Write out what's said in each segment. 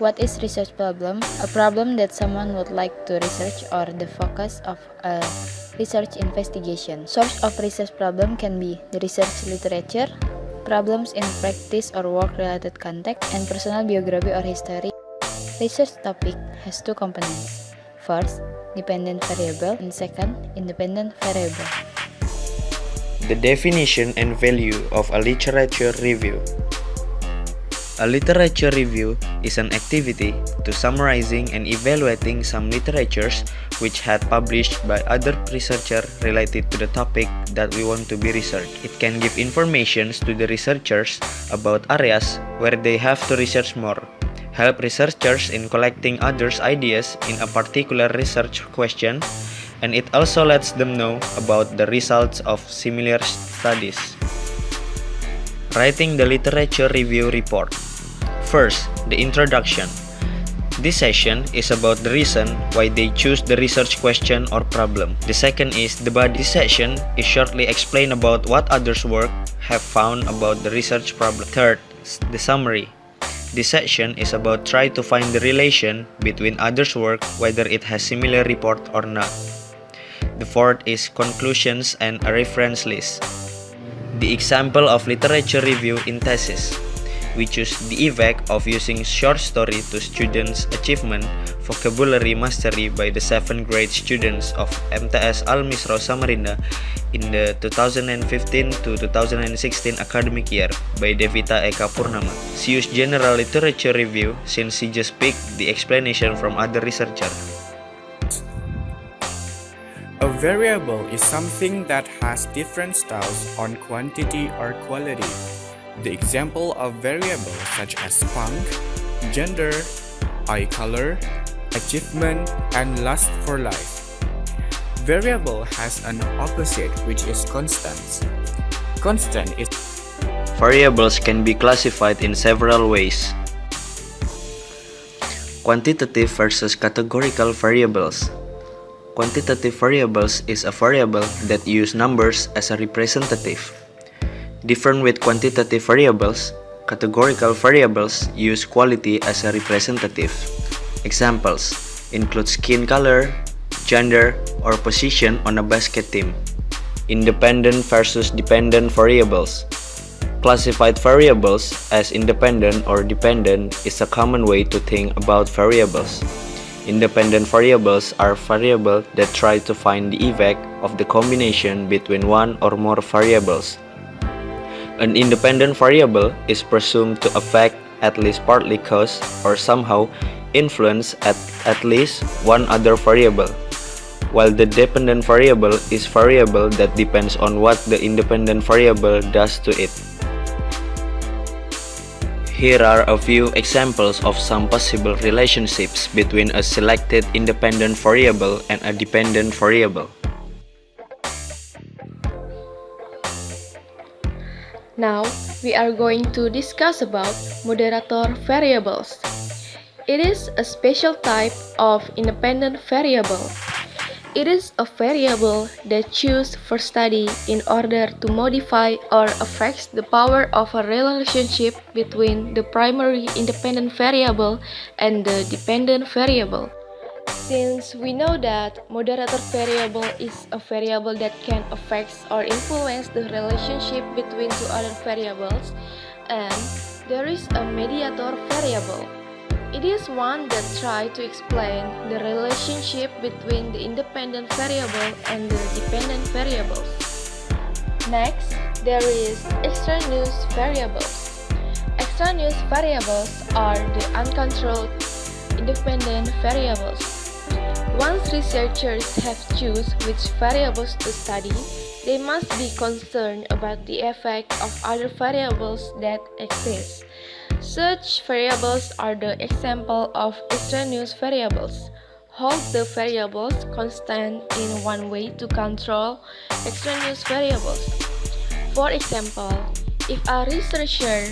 What is research problem? A problem that someone would like to research or the focus of a research investigation. Source of research problem can be the research literature, problems in practice or work-related context, and personal biography or history. Research topic has two components. First, dependent variable, and second, independent variable. The definition and value of a literature review. A literature review is an activity to summarizing and evaluating some literatures which had published by other researchers related to the topic that we want to be researched. It can give information to the researchers about areas where they have to research more, help researchers in collecting others' ideas in a particular research question, and it also lets them know about the results of similar studies. Writing the literature review report. First, the introduction. This session is about the reason why they choose the research question or problem. The second is the body. This session is shortly explain about what others' work have found about the research problem. Third, the summary. This section is about try to find the relation between others' work, whether it has similar report or not. The fourth is conclusions and a reference list. The example of literature review in thesis. We choose the effect of using short story to students' achievement vocabulary mastery by the 7th grade students of MTS Al-Misro Samarinda in the 2015 to 2016 academic year by Devita Eka Purnama. She used general literature review since she just picked the explanation from other researchers. A variable is something that has different styles on quantity or quality. The example of variables such as spunk, gender, eye color, achievement, and lust for life. Variable has an opposite which is constant. Constant is. Variables can be classified in several ways. Quantitative versus categorical variables. Quantitative variables is a variable that use numbers as a representative. Different with quantitative variables, categorical variables use quality as a representative. Examples include skin color, gender, or position on a basket team. Independent versus dependent variables. Classified variables as independent or dependent is a common way to think about variables. Independent variables are variables that try to find the effect of the combination between one or more variables. An independent variable is presumed to affect, at least partly cause, or somehow influence at least one other variable, while the dependent variable is variable that depends on what the independent variable does to it. Here are a few examples of some possible relationships between a selected independent variable and a dependent variable. Now, we are going to discuss about moderator variables. It is a special type of independent variable. It is a variable that chooses for study in order to modify or affect the power of a relationship between the primary independent variable and the dependent variable. Since we know that moderator variable is a variable that can affect or influence the relationship between two other variables, and there is a mediator variable. It is one that tries to explain the relationship between the independent variable and the dependent variables. Next, there is extraneous variables. Extraneous variables are the uncontrolled independent variables. Once researchers have chosen which variables to study, they must be concerned about the effect of other variables that exist. Such variables are the example of extraneous variables. Hold the variables constant in one way to control extraneous variables. For example, if a researcher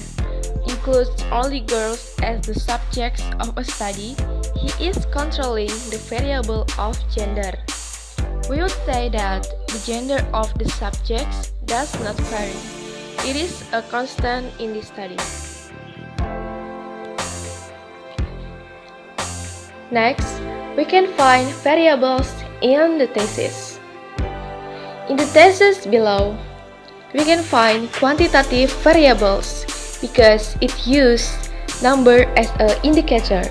includes only girls as the subjects of a study, he is controlling the variable of gender. We would say that the gender of the subjects does not vary. It is a constant in the study. Next, we can find variables in the thesis. In the thesis below, we can find quantitative variables because it uses number as an indicator.